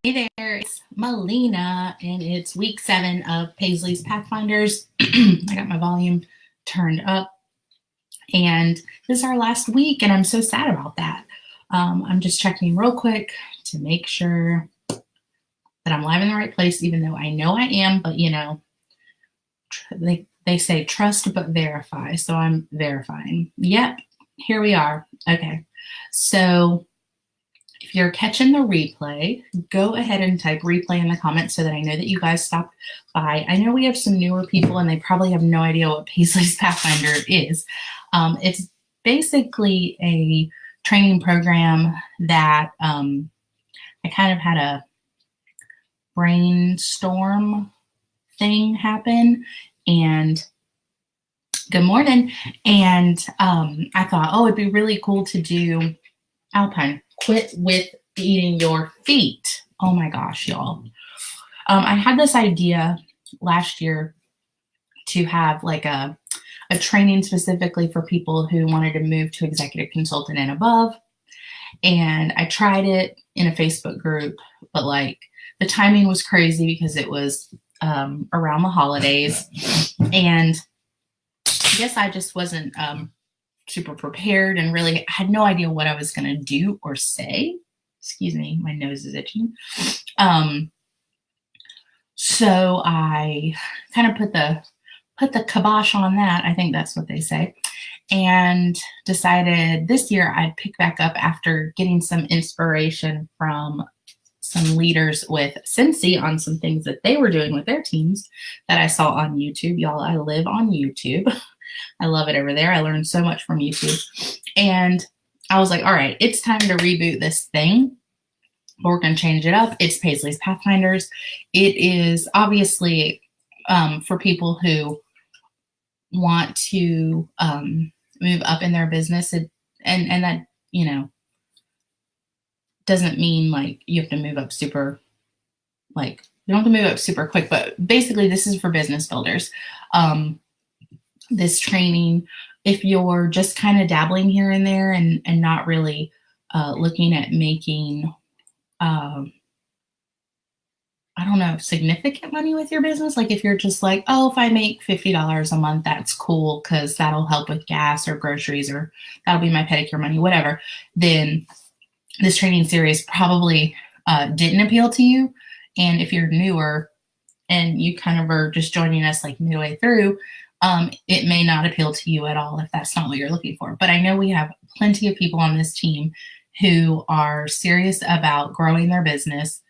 Hey there, it's Melina, and it's week 7 of Paisley's Pathfinders. I got my volume turned up, and this is our last week, and I'm so sad about that. I'm just checking real quick to make sure that I'm live in the right place, even though I know I am, but you know, they say trust but verify, so I'm verifying. Yep, here we are. Okay, so if you're catching the replay, go ahead and type replay in the comments so that I know that you guys stopped by. I know we have some newer people and they probably have no idea what Paisley's Pathfinder is. It's basically a training program that I kind of had a brainstorm thing happen, and good morning. And I thought, oh, it'd be really cool to do Alpine. Quit with eating your feet. Oh my gosh, y'all. I had this idea last year to have like a training specifically for people who wanted to move to executive consultant and above. And I tried it in a Facebook group, but like the timing was crazy because it was around the holidays. And I guess I just wasn't super prepared and really had no idea what I was going to do or say. Excuse me, my nose is itching. So I kind of put the kibosh on that. I think that's what they say. And decided this year I'd pick back up after getting some inspiration from some leaders with Cincy on some things that they were doing with their teams that I saw on YouTube. Y'all, I live on YouTube. I love it over there. I learned so much from YouTube. And I was like, all right, it's time to reboot this thing. We're going to change it up. It's Paisley's Pathfinders. It is obviously for people who want to move up in their business. And that, you know, doesn't mean like you have to move up super, like you don't have to move up super quick, but basically this is for business builders. This training, if you're just kind of dabbling here and there and not really looking at making, I don't know, significant money with your business. Like if you're just like, oh, if I make $50 a month, that's cool because that'll help with gas or groceries or that'll be my pedicure money, whatever, then this training series probably didn't appeal to you. And if you're newer and you kind of are just joining us like midway through, it may not appeal to you at all if that's not what you're looking for. But I know we have plenty of people on this team who are serious about growing their business.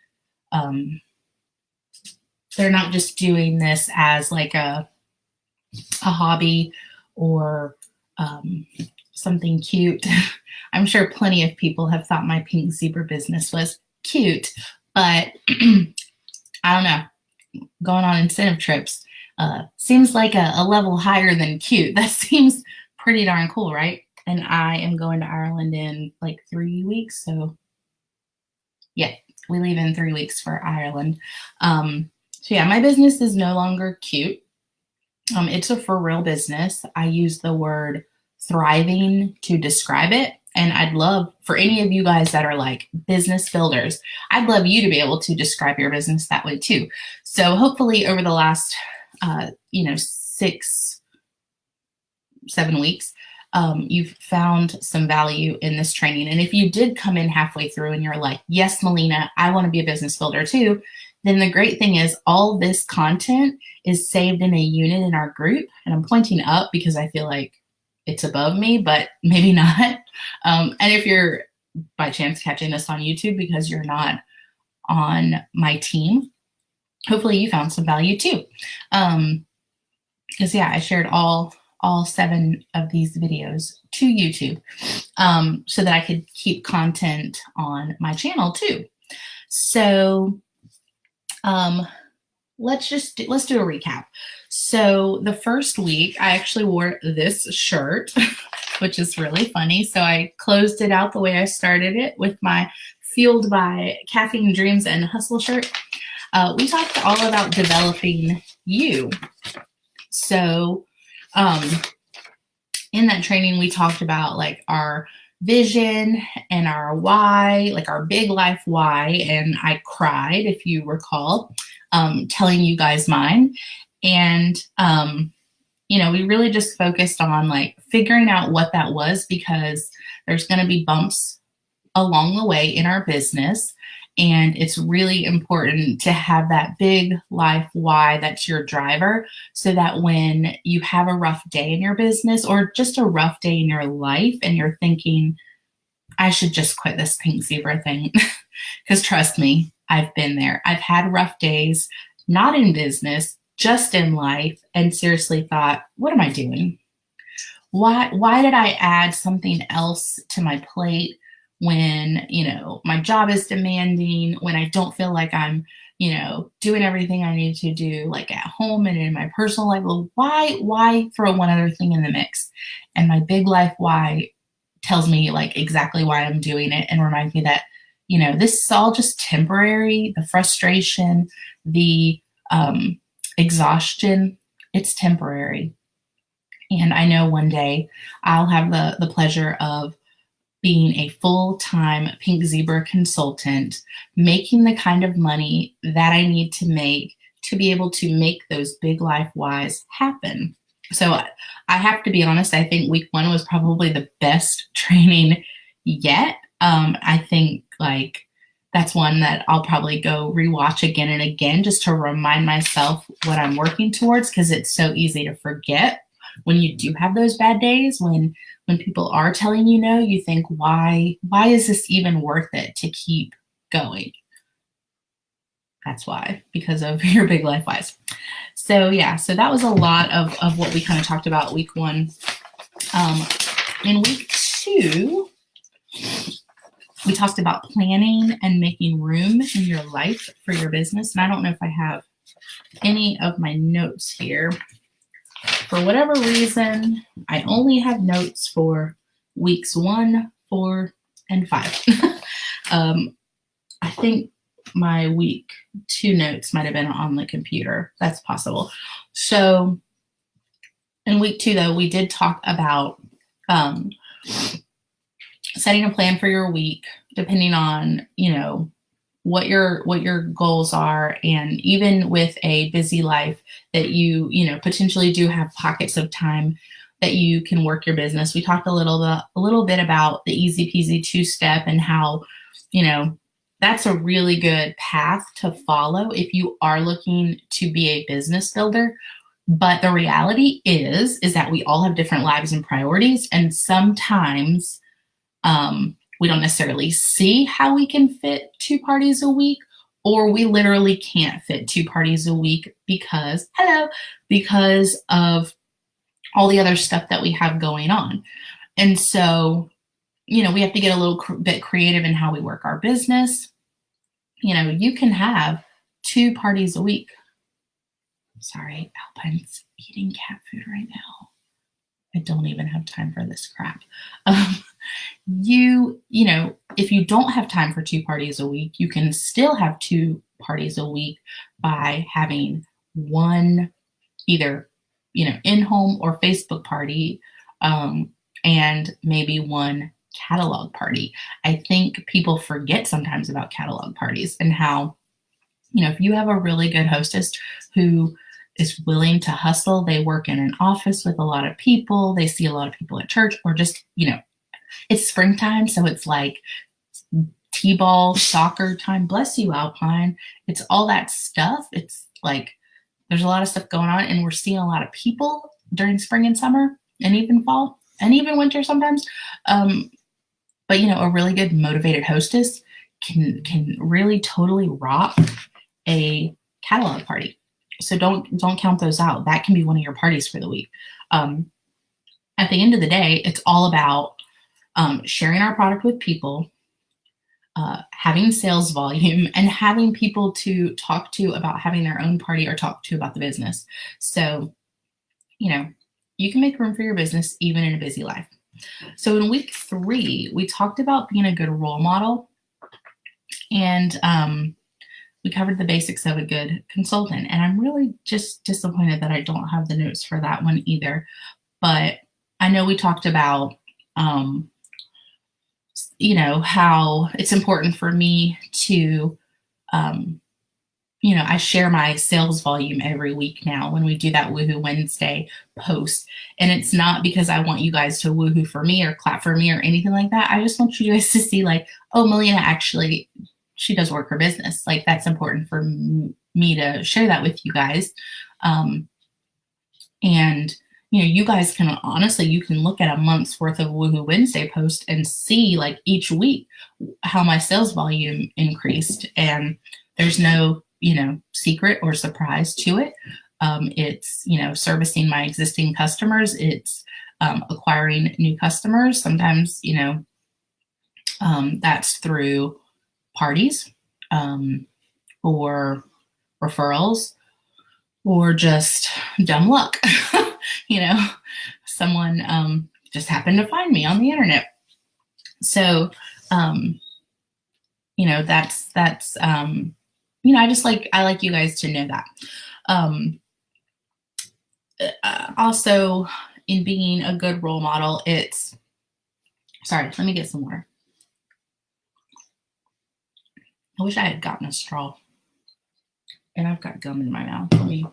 They're not just doing this as like a hobby or something cute. I'm sure plenty of people have thought my pink zebra business was cute, but I don't know, going on incentive trips seems like a level higher than cute. That seems pretty darn cool, right? And I am going to Ireland in like 3 weeks. So yeah, we leave in 3 weeks for Ireland. So yeah, my business is no longer cute. It's a for real business. I use the word thriving to describe it. And I'd love for any of you guys that are like business builders, I'd love you to be able to describe your business that way too. So hopefully over the last 6, 7 weeks, you've found some value in this training. And if you did come in halfway through and you're like, yes, Melina, I want to be a business builder too, then the great thing is all this content is saved in a unit in our group. And I'm pointing up because I feel like it's above me, but maybe not. And if you're by chance catching this on YouTube because you're not on my team, hopefully you found some value too. Because yeah, I shared all 7 of these videos to YouTube so that I could keep content on my channel too. So let's do a recap. So the first week I actually wore this shirt, which is really funny. So I closed it out the way I started it with my Fueled by Caffeine Dreams and Hustle shirt. We talked all about developing you. So in that training, we talked about like our vision and our why, like our big life why. And I cried, if you recall, telling you guys mine. And, we really just focused on like figuring out what that was, because there's going to be bumps along the way in our business. And it's really important to have that big life why that's your driver, so that when you have a rough day in your business or just a rough day in your life and you're thinking, I should just quit this pink zebra thing. Because trust me, I've been there. I've had rough days, not in business, just in life, and seriously thought, what am I doing? Why did I add something else to my plate when, my job is demanding, when I don't feel like I'm, doing everything I need to do, like at home and in my personal life? Well, why throw one other thing in the mix? And my big life why tells me like exactly why I'm doing it, and reminds me that, this is all just temporary. The frustration, the exhaustion, it's temporary. And I know one day I'll have the pleasure of being a full-time Pink Zebra consultant, making the kind of money that I need to make to be able to make those big life whys happen. So I have to be honest, I think week 1 was probably the best training yet. I think like that's one that I'll probably go rewatch again and again, just to remind myself what I'm working towards, because it's so easy to forget when you do have those bad days, when people are telling you no, you think, why is this even worth it to keep going? That's why, because of your big life whys. So yeah, so that was a lot of what we kind of talked about week 1. In week 2, we talked about planning and making room in your life for your business. And I don't know if I have any of my notes here. For whatever reason, I only have notes for weeks 1, 4, and 5. I think my week 2 notes might have been on the computer. That's possible. So in week 2, though, we did talk about setting a plan for your week, depending on, what your goals are. And even with a busy life, that you potentially do have pockets of time that you can work your business. We talked a little bit about the easy peasy 2-step, and how, that's a really good path to follow if you are looking to be a business builder. But the reality is that we all have different lives and priorities. And sometimes we don't necessarily see how we can fit 2 parties a week, or we literally can't fit 2 parties a week because of all the other stuff that we have going on. And so, we have to get a little bit creative in how we work our business. You can have 2 parties a week. Sorry, Alpine's eating cat food right now. I don't even have time for this crap. If you don't have time for 2 parties a week, you can still have 2 parties a week by having one either, in-home or Facebook party, and maybe one catalog party. I think people forget sometimes about catalog parties, and how, if you have a really good hostess who is willing to hustle, they work in an office with a lot of people, they see a lot of people at church, or just, it's springtime, so it's like t-ball, soccer time. Bless you, Alpine. It's all that stuff. It's like there's a lot of stuff going on, and we're seeing a lot of people during spring and summer, and even fall, and even winter sometimes. But a really good motivated hostess can really totally rock a catalog party. So don't count those out. That can be one of your parties for the week. At the end of the day, it's all about sharing our product with people, having sales volume, and having people to talk to about having their own party, or talk to about the business. So, you can make room for your business even in a busy life. So in week 3, we talked about being a good role model, and we covered the basics of a good consultant. And I'm really just disappointed that I don't have the notes for that one either. But I know we talked about how it's important for me to, I share my sales volume every week now when we do that Woohoo Wednesday post. And it's not because I want you guys to woohoo for me or clap for me or anything like that. I just want you guys to see, like, oh, Melina actually, she does work her business. Like, that's important for me to share that with you guys. And you guys can honestly, you can look at a month's worth of Woohoo Wednesday post and see, like, each week how my sales volume increased. And there's no, secret or surprise to it. It's, servicing my existing customers. It's acquiring new customers. Sometimes, that's through parties or referrals or just dumb luck. Someone just happened to find me on the internet. So, that's I like you guys to know that. Also, in being a good role model, sorry, let me get some water. I wish I had gotten a straw. And I've got gum in my mouth. Let me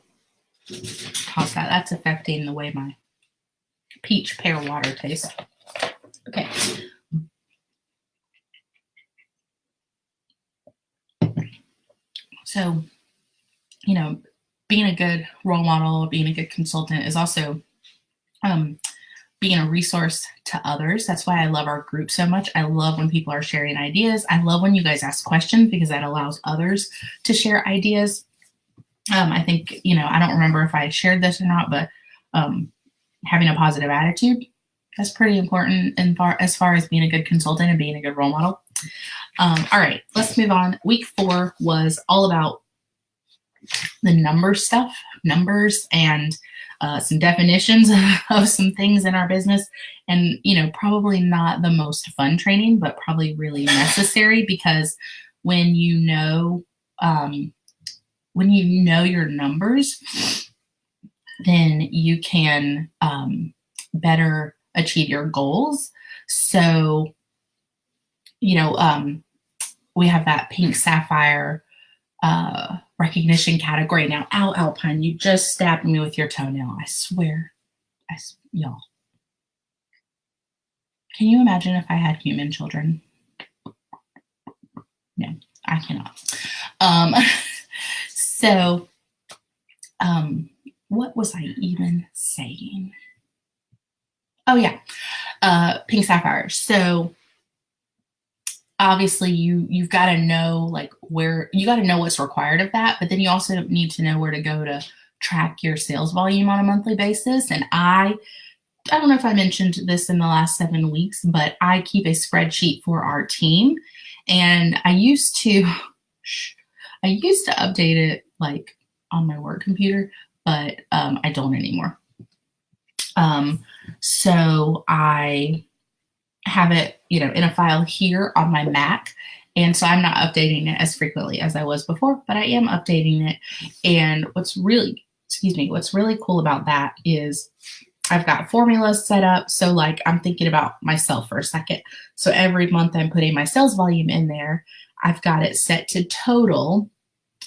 toss that. That's affecting the way my peach pear water tastes. Okay. So, being a good role model, being a good consultant is also being a resource to others. That's why I love our group so much. I love when people are sharing ideas. I love when you guys ask questions because that allows others to share ideas. I think, I don't remember if I shared this or not, but having a positive attitude, that's pretty important as far as being a good consultant and being a good role model. All right, let's move on. Week 4 was all about the numbers and some definitions of some things in our business. And, probably not the most fun training, but probably really necessary, because when you know your numbers, then you can better achieve your goals. So, we have that pink sapphire recognition category. Now, ow, Alpine, you just stabbed me with your toenail. I swear. Y'all. Can you imagine if I had human children? No, I cannot. So, what was I even saying? Oh, yeah. Pink sapphire. So, obviously you've got to know, like, where you got to know what's required of that, but then you also need to know where to go to track your sales volume on a monthly basis. And I don't know if I mentioned this in the last 7 weeks, but I keep a spreadsheet for our team, and I used to update it, like, on my work computer, but I don't anymore. So I have it, in a file here on my Mac. And so I'm not updating it as frequently as I was before, but I am updating it. And what's really cool about that is I've got formulas set up. So, like, I'm thinking about myself for a second. So every month I'm putting my sales volume in there. I've got it set to total.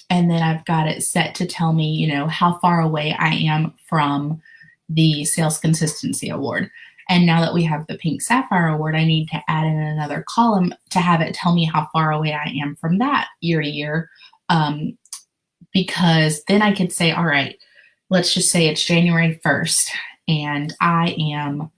And then I've got it set to tell me, how far away I am from the Sales Consistency Award. And now that we have the Pink Sapphire Award, I need to add in another column to have it tell me how far away I am from that year to year. Because then I could say, all right, let's just say it's January 1st and I am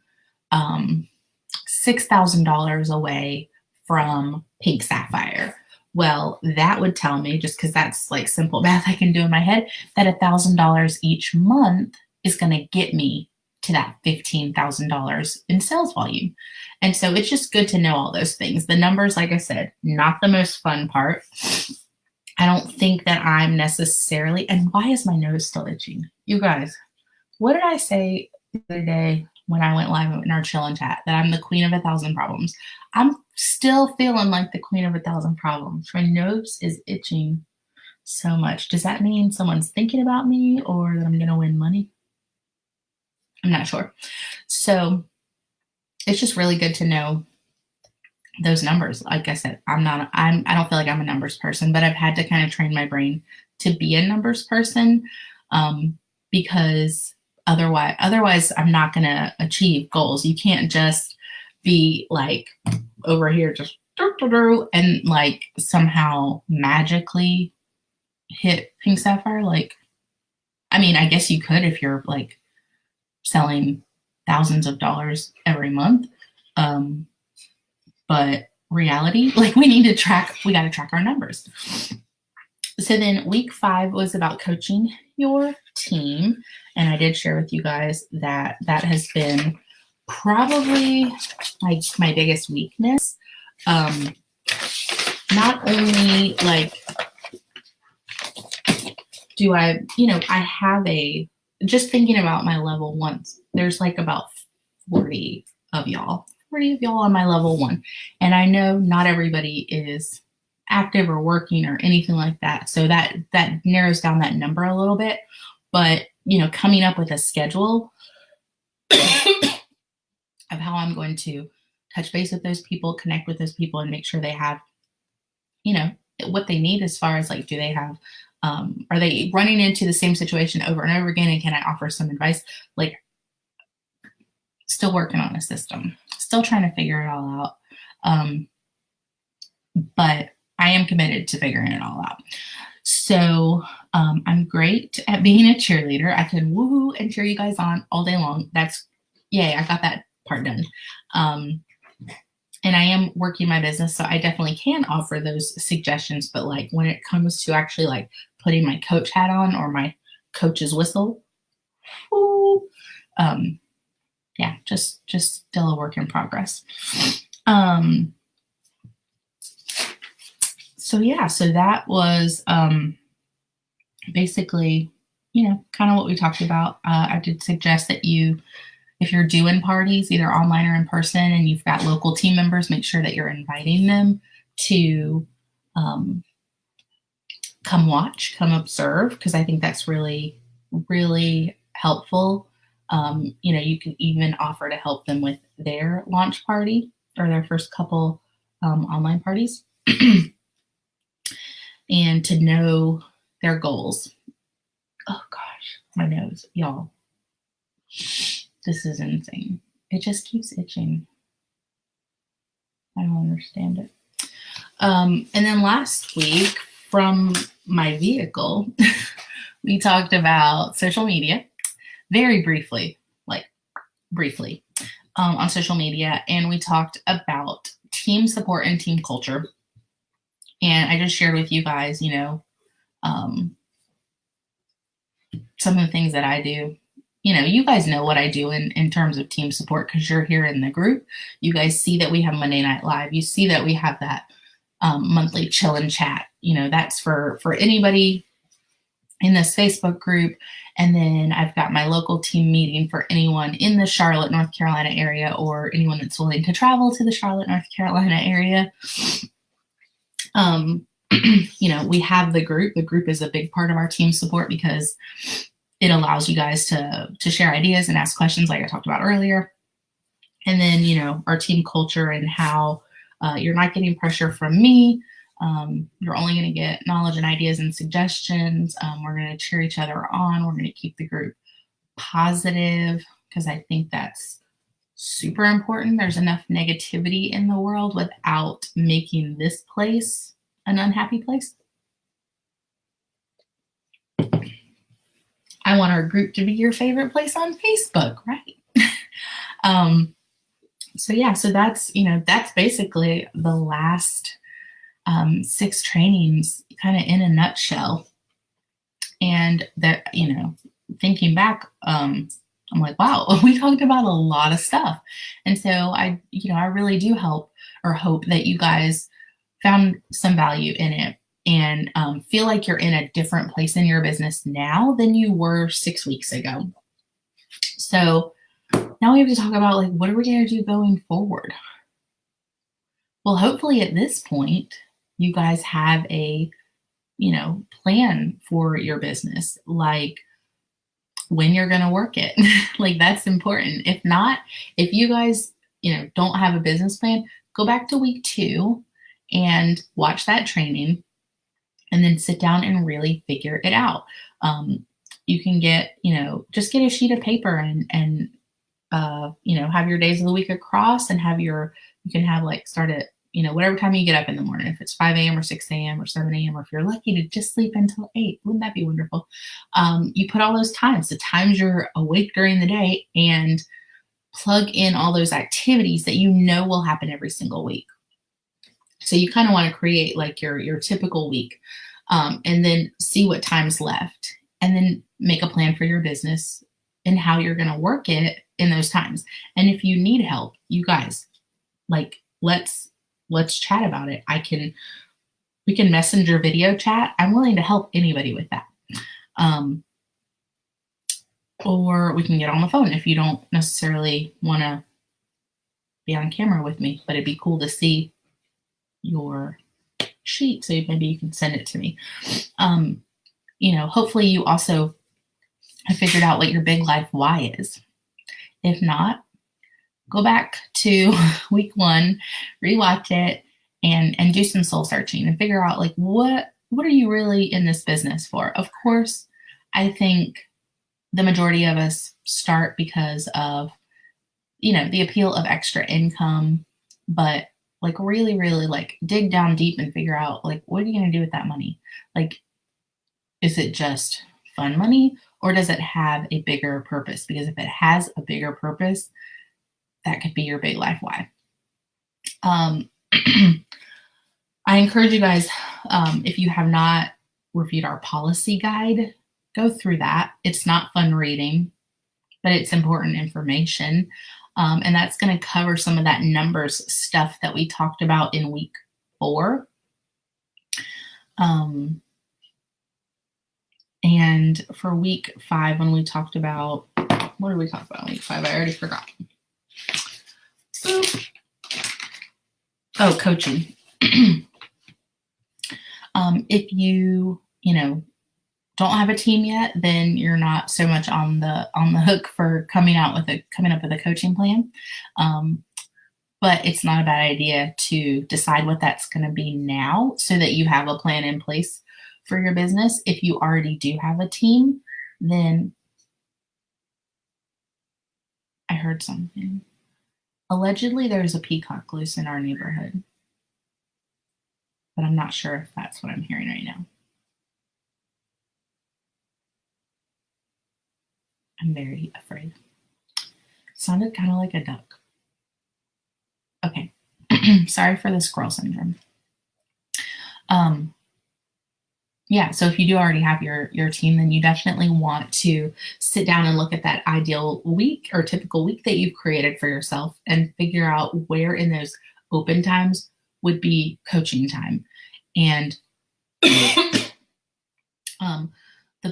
$6,000 away from Pink Sapphire. Well, that would tell me, just because that's like simple math I can do in my head, that $1,000 each month is going to get me to that $15,000 in sales volume. And so it's just good to know all those things. The numbers, like I said, not the most fun part. I don't think that I'm necessarily, and why is my nose still itching? You guys, what did I say the other day when I went live in our chill and chat? That I'm the queen of 1,000 problems. I'm still feeling like the queen of 1,000 problems. My nose is itching so much. Does that mean someone's thinking about me or that I'm going to win money? I'm not sure. So it's just really good to know those numbers. Like I said, I don't feel like I'm a numbers person, but I've had to kind of train my brain to be a numbers person, because otherwise I'm not going to achieve goals. You can't just be like over here, just and like somehow magically hit Pink Sapphire. Like, I mean, I guess you could if you're like selling thousands of dollars every month. But reality, like we got to track our numbers. So then week 5 was about coaching your team. And I did share with you guys that has been probably like my biggest weakness. Not only like do I have just thinking about my level 1s, there's like about 40 of y'all on my level 1. And I know not everybody is active or working or anything like that. So that narrows down that number a little bit. But, coming up with a schedule of how I'm going to touch base with those people, connect with those people, and make sure they have, what they need as far as like, do they have, are they running into the same situation over and over again? And can I offer some advice? Like, still working on a system, still trying to figure it all out. But I am committed to figuring it all out. So I'm great at being a cheerleader. I can woohoo and cheer you guys on all day long. That's yay, I got that part done. And I am working my business, so I definitely can offer those suggestions. But like when it comes to actually like putting my coach hat on or my coach's whistle, whoo, yeah, just still a work in progress. So that was basically, kind of what we talked about. I did suggest that if you're doing parties, either online or in person, and you've got local team members, make sure that you're inviting them to come watch, come observe, because I think that's really, really helpful. You can even offer to help them with their launch party or their first couple online parties and to know their goals. Oh gosh, my nose, y'all. This is insane. It just keeps itching. I don't understand it. And then last week from my vehicle, we talked about social media very briefly, on social media. And we talked about team support and team culture. And I just shared with you guys, some of the things that I do. You guys know what I do in terms of team support because you're here in the group. You guys see that we have Monday Night Live. You see that we have that monthly chill and chat. That's for anybody in this Facebook group. And then I've got my local team meeting for anyone in the Charlotte, North Carolina area or anyone that's willing to travel to the Charlotte, North Carolina area. We have the group. The group is a big part of our team support because it allows you guys to share ideas and ask questions like I talked about earlier. And then, our team culture and how you're not getting pressure from me. You're only going to get knowledge and ideas and suggestions. We're going to cheer each other on. We're going to keep the group positive because I think that's super important. There's enough negativity in the world without making this place an unhappy place. I want our group to be your favorite place on Facebook, right? So that's basically the last 6 trainings kind of in a nutshell. And that, thinking back, I'm like, wow, we talked about a lot of stuff. And so I really do hope that you guys found some value in it and feel like you're in a different place in your business now than you were 6 weeks ago. So now we have to talk about like, what are we going to do going forward? Well, hopefully at this point, you guys have a, plan for your business, like when you're going to work it. Like that's important. If not, if you guys, don't have a business plan, go back to week 2 and watch that training and then sit down and really figure it out. You can get, just get a sheet of paper and have your days of the week across and you can have like start at, whatever time you get up in the morning, if it's 5 a.m. or 6 a.m. or 7 a.m., or if you're lucky to just sleep until 8, wouldn't that be wonderful? You put all those times, the times you're awake during the day, and plug in all those activities that will happen every single week. So you kind of want to create like your typical week, and then see what time's left, and then make a plan for your business and how you're going to work it in those times. And if you need help, you guys, like, let's chat about it. We can messenger video chat. I'm willing to help anybody with that. Or we can get on the phone if you don't necessarily want to be on camera with me, but it'd be cool to see your sheet. So maybe you can send it to me. Hopefully you also have figured out what your big life why is. If not, go back to week 1, rewatch it, and do some soul searching and figure out like what are you really in this business for? Of course, I think the majority of us start because of, the appeal of extra income, but like really, really like dig down deep and figure out like, what are you going to do with that money? Like, is it just fun money, or does it have a bigger purpose? Because if it has a bigger purpose, that could be your big life why. I encourage you guys, if you have not reviewed our policy guide, go through that. It's not fun reading, but it's important information. And that's going to cover some of that numbers stuff that we talked about in week 4. And for week 5, when we talked about, what did we talk about in week 5? I already forgot. Oh, coaching. If you, don't have a team yet, then you're not so much on the hook for coming up with a coaching plan. But it's not a bad idea to decide what that's going to be now, so that you have a plan in place for your business. If you already do have a team, then I heard something. Allegedly, there's a peacock loose in our neighborhood, but I'm not sure if that's what I'm hearing right now. I'm very afraid. Sounded kind of like a duck. Okay. Sorry for the squirrel syndrome. Yeah, so if you do already have your team, then you definitely want to sit down and look at that ideal week or typical week that you've created for yourself and figure out where in those open times would be coaching time. And the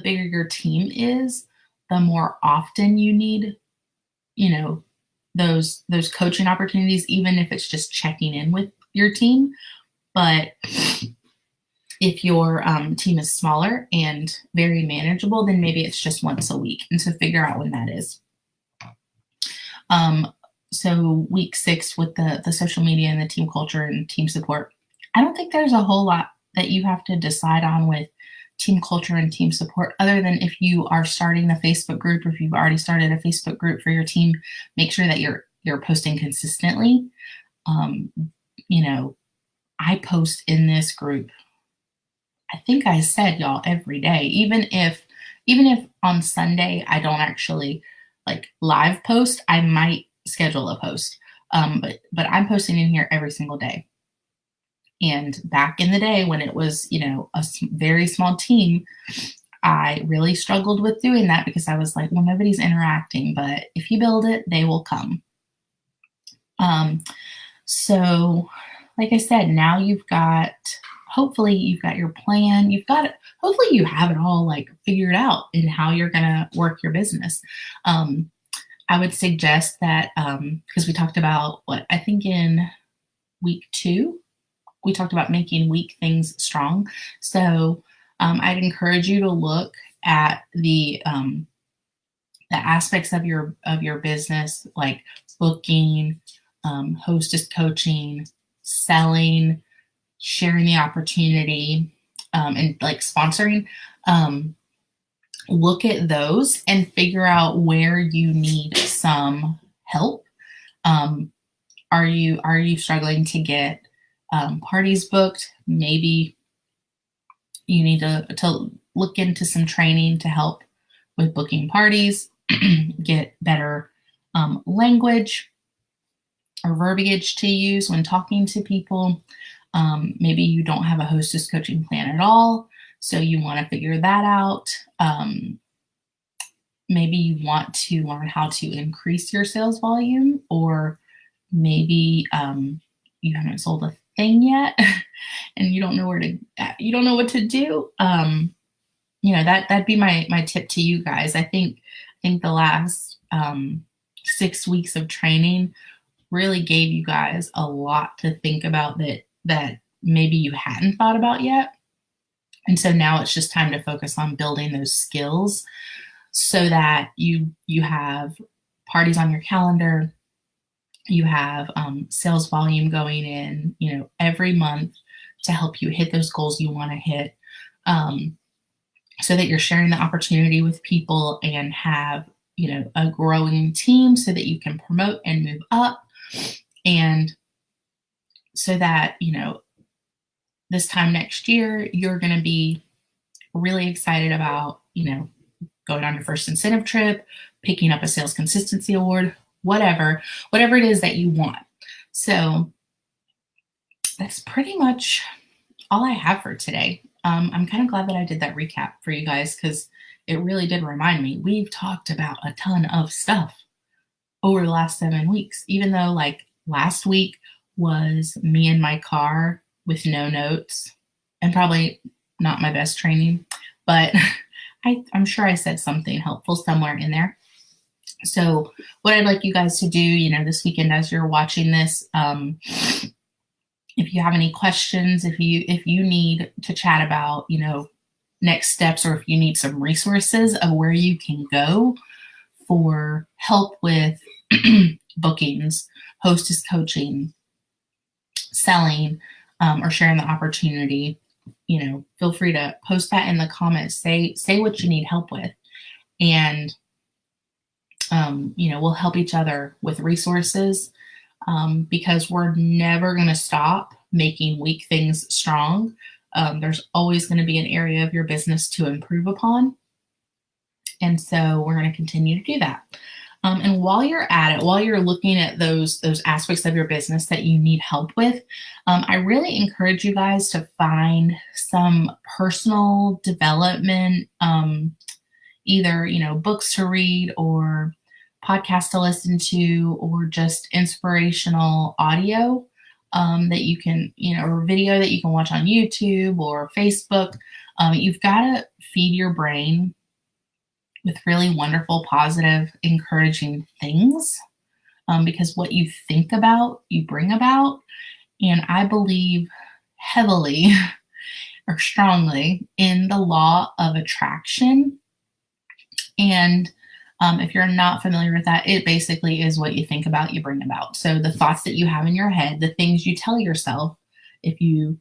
bigger your team is, the more often you need, those coaching opportunities, even if it's just checking in with your team. But if your team is smaller and very manageable, then maybe it's just once a week. And so figure out when that is. So week 6 with the social media and the team culture and team support, I don't think there's a whole lot that you have to decide on with team culture and team support, other than if you are starting a Facebook group, or if you've already started a Facebook group for your team, make sure that you're posting consistently. I post in this group, I think I said, y'all, every day, even if on Sunday I don't actually like live post, I might schedule a post. But I'm posting in here every single day. And back in the day when it was, a very small team, I really struggled with doing that because I was like, well, nobody's interacting, but if you build it, they will come. So like I said, now hopefully you've got your plan. Hopefully you have it all like figured out in how you're going to work your business. I would suggest that, because we talked about I think in week 2, we talked about making weak things strong. So I'd encourage you to look at the aspects of your business, like booking, hostess coaching, selling, sharing the opportunity, and like sponsoring, look at those and figure out where you need some help. Are you struggling to get parties booked? Maybe you need to look into some training to help with booking parties, get better language or verbiage to use when talking to people. Maybe you don't have a hostess coaching plan at all, so you want to figure that out. Maybe you want to learn how to increase your sales volume, or maybe you haven't sold a thing yet and you don't know what to do. That'd be my tip to you guys. I think the last 6 weeks of training really gave you guys a lot to think about that maybe you hadn't thought about yet. And so now it's just time to focus on building those skills so that you have parties on your calendar, you have sales volume going in, every month to help you hit those goals you want to hit, so that you're sharing the opportunity with people and have, a growing team so that you can promote and move up. And so that, this time next year, you're going to be really excited about, going on your first incentive trip, picking up a sales consistency award, whatever it is that you want. So that's pretty much all I have for today. I'm kind of glad that I did that recap for you guys, because it really did remind me we've talked about a ton of stuff over the last 7 weeks, even though like last week was me in my car with no notes and probably not my best training, but I'm sure I said something helpful somewhere in there. So what I'd like you guys to do, this weekend as you're watching this, if you have any questions, if you need to chat about, next steps, or if you need some resources of where you can go for help with bookings, hostess coaching, selling, or sharing the opportunity, feel free to post that in the comments. Say what you need help with, and we'll help each other with resources, because we're never going to stop making weak things strong. There's always going to be an area of your business to improve upon. And so we're going to continue to do that. And while you're at it, while you're looking at those aspects of your business that you need help with, I really encourage you guys to find some personal development, either, books to read or podcasts to listen to, or just inspirational audio that you can, or video that you can watch on YouTube or Facebook. You've got to feed your brain with really wonderful, positive, encouraging things, because what you think about, you bring about. And I believe heavily or strongly in the law of attraction. And if you're not familiar with that, it basically is what you think about, you bring about. So the thoughts that you have in your head, the things you tell yourself, if you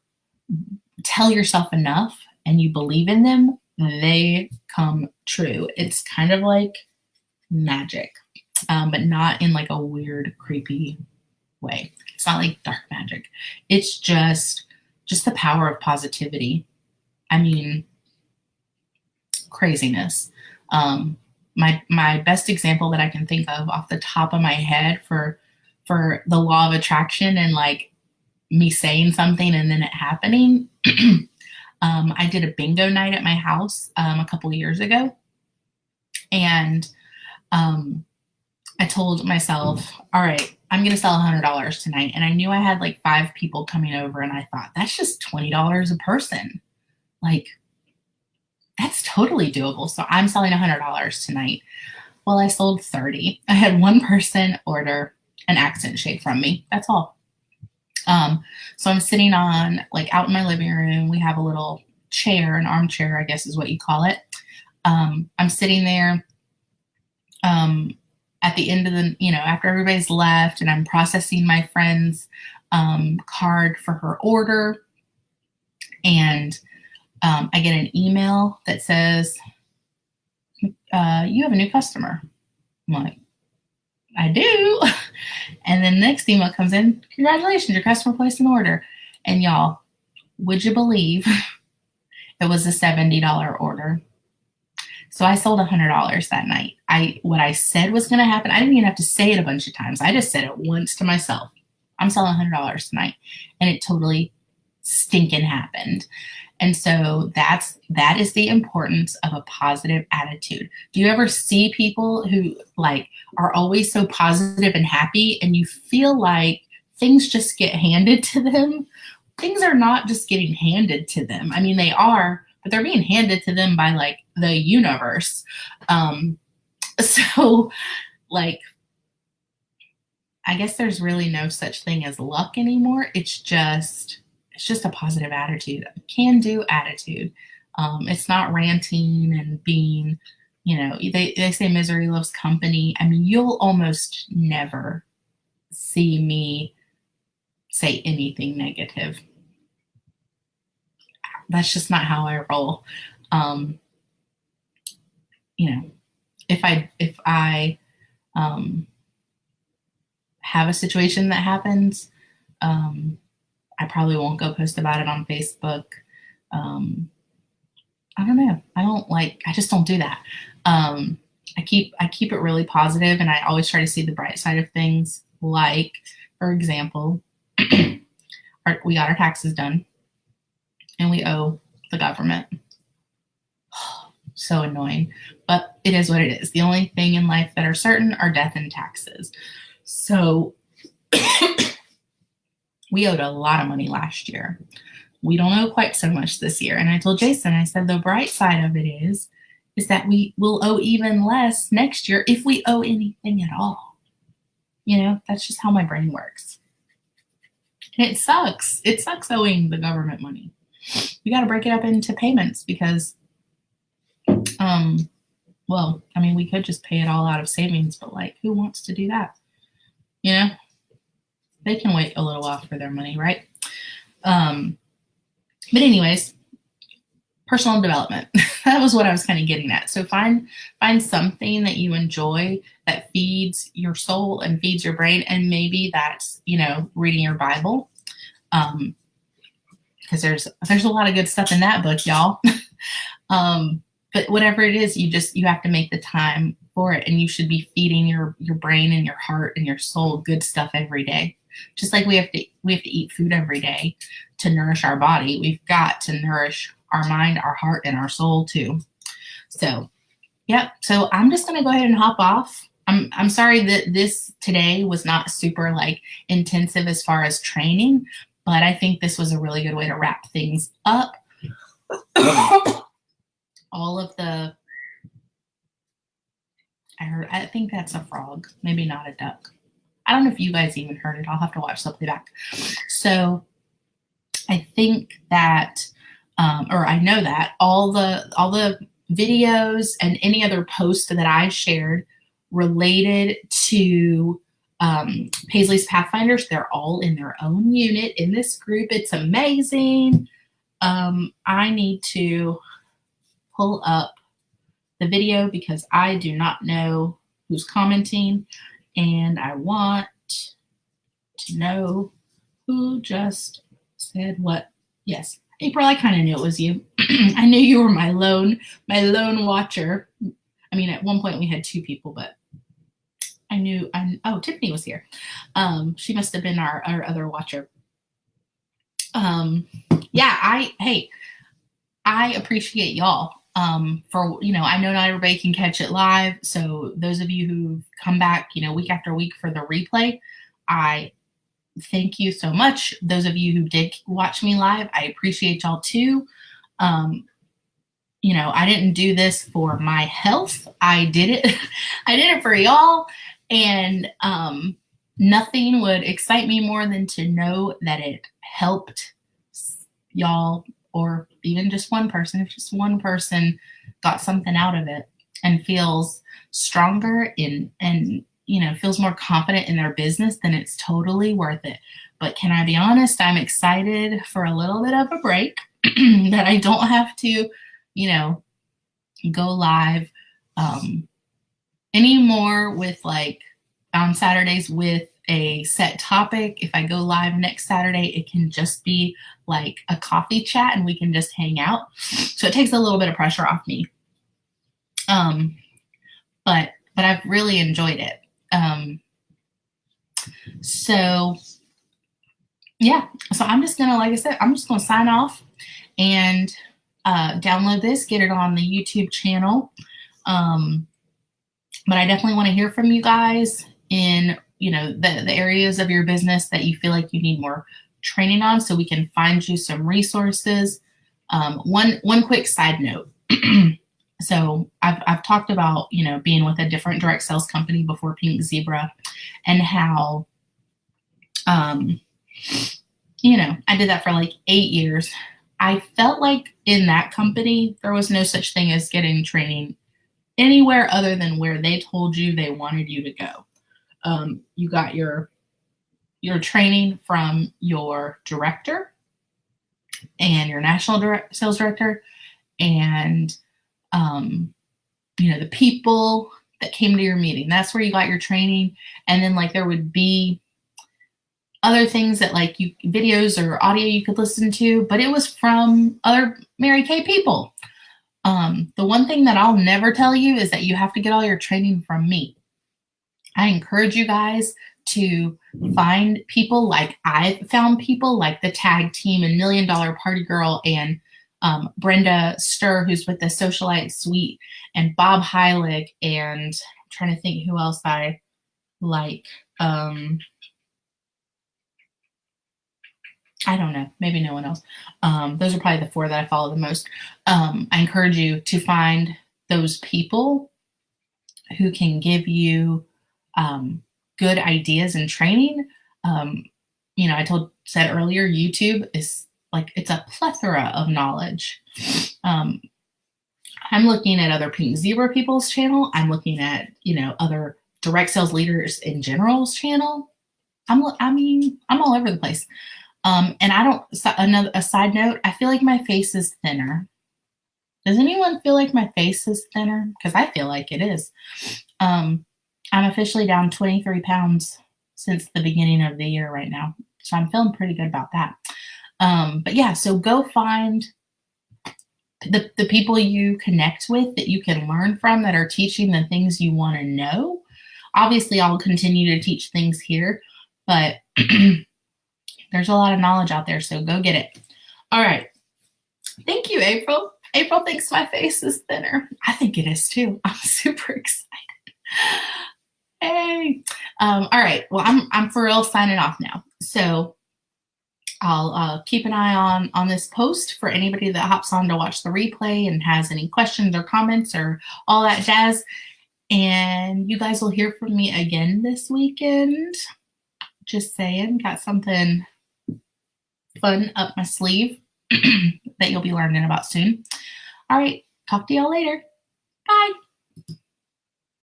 tell yourself enough and you believe in them, they come true. It's kind of like magic, but not in like a weird, creepy way. It's not like dark magic. It's just the power of positivity. I mean, craziness. My best example that I can think of off the top of my head for the law of attraction and like me saying something and then it happening. I did a bingo night at my house a couple of years ago, and I told myself, all right, I'm going to sell $100 tonight. And I knew I had like 5 people coming over, and I thought, that's just $20 a person. Like, that's totally doable. So I'm selling $100 tonight. Well, I sold 30. I had one person order an accent shake from me. That's all. So I'm sitting on, like, out in my living room. We have a little chair, an armchair, I guess is what you call it. I'm sitting there at the end of the, after everybody's left, and I'm processing my friends' card for her order. And I get an email that says, you have a new customer. I'm like, I do. And then the next email comes in, congratulations, your customer placed an order. And y'all, would you believe it was a $70 order? So I sold $100 that night. What I said was going to happen, I didn't even have to say it a bunch of times. I just said it once to myself. I'm selling $100 tonight. And it totally stinking happened. And so that is the importance of a positive attitude. Do you ever see people who like are always so positive and happy, and you feel like things just get handed to them? Things are not just getting handed to them. I mean, they are, but they're being handed to them by like the universe. So like, I guess there's really no such thing as luck anymore. It's just a positive attitude, a can-do attitude. It's not ranting and being, they say misery loves company. I mean, you'll almost never see me say anything negative. That's just not how I roll. If I have a situation that happens, I probably won't go post about it on Facebook. I don't know. I just don't do that. I keep it really positive, and I always try to see the bright side of things. Like, for example, we got our taxes done and we owe the government. So annoying, but it is what it is. The only thing in life that are certain are death and taxes. So we owed a lot of money last year. We don't owe quite so much this year. And I told Jason, I said, the bright side of it is that we will owe even less next year if we owe anything at all. That's just how my brain works. And it sucks. It sucks owing the government money. We got to break it up into payments because, we could just pay it all out of savings, but like, who wants to do that? They can wait a little while for their money, right? But anyways, personal development. That was what I was kind of getting at. So find something that you enjoy that feeds your soul and feeds your brain. And maybe that's, reading your Bible. Because there's a lot of good stuff in that book, y'all. But whatever it is, you have to make the time for it, and you should be feeding your brain and your heart and your soul good stuff every day. Just like we have to eat food every day to nourish our body. We've got to nourish our mind, our heart, and our soul too. So, yeah. So I'm just gonna go ahead and hop off. I'm sorry that this today was not super like intensive as far as training, but I think this was a really good way to wrap things up. All of the, I think that's a frog, maybe not a duck. I don't know if you guys even heard it. I'll have to watch the playback. So I think that, or I know that all the videos and any other posts that I shared related to Paisley's Pathfinders, they're all in their own unit in this group. It's amazing. I need to pull up the video because I do not know who's commenting, and I want to know who just said what. Yes, April, I kind of knew it was you. I knew you were my lone watcher. I mean, at one point we had two people, but I knew. Oh, Tiffany was here. She must have been our other watcher. Yeah, I appreciate y'all. For, I know not everybody can catch it live. So those of you who come back, week after week for the replay, I thank you so much. Those of you who did watch me live, I appreciate y'all too. I didn't do this for my health. I did it for y'all. And, nothing would excite me more than to know that it helped y'all, or even just one person. If just one person got something out of it and feels stronger and feels more confident in their business, then it's totally worth it. But can I be honest? I'm excited for a little bit of a break that I don't have to, go live anymore with like on Saturdays with a set topic. If I go live next Saturday, it can just be like a coffee chat and we can just hang out. So it takes a little bit of pressure off me. But I've really enjoyed it. So yeah, so I'm just gonna, like I said, I'm just gonna sign off and download this, get it on the YouTube channel. But I definitely want to hear from you guys in, the areas of your business that you feel like you need more training on, so we can find you some resources. One quick side note. So I've talked about, being with a different direct sales company before Pink Zebra, and how, I did that for like 8 years. I felt like in that company, there was no such thing as getting training anywhere other than where they told you they wanted you to go. You got your training from your director and your national sales director, and the people that came to your meeting. That's where you got your training. And then like there would be other things that like videos or audio you could listen to, but it was from other Mary Kay people. The one thing that I'll never tell you is that you have to get all your training from me. I encourage you guys to find people like I've found people like the Tag Team and $1 Million Party Girl and Brenda Sturr, who's with the Socialite Suite, and Bob Heilig, and I'm trying to think who else I like. I don't know, maybe no one else. Those are probably the 4 that I follow the most. I encourage you to find those people who can give you good ideas and training. I said earlier, YouTube is like, it's a plethora of knowledge. I'm looking at other Pink Zebra people's channel. I'm looking at, other direct sales leaders in general's channel. I'm all over the place. And a side note, I feel like my face is thinner. Does anyone feel like my face is thinner? Because I feel like it is. I'm officially down 23 pounds since the beginning of the year right now. So I'm feeling pretty good about that. But yeah, so go find the people you connect with that you can learn from, that are teaching the things you want to know. Obviously, I'll continue to teach things here, but there's a lot of knowledge out there, so go get it. All right. Thank you, April. April thinks my face is thinner. I think it is too. I'm super excited. Hey. All right. Well, I'm for real signing off now. So I'll keep an eye on this post for anybody that hops on to watch the replay and has any questions or comments or all that jazz. And you guys will hear from me again this weekend. Just saying, got something fun up my sleeve that you'll be learning about soon. All right, talk to y'all later.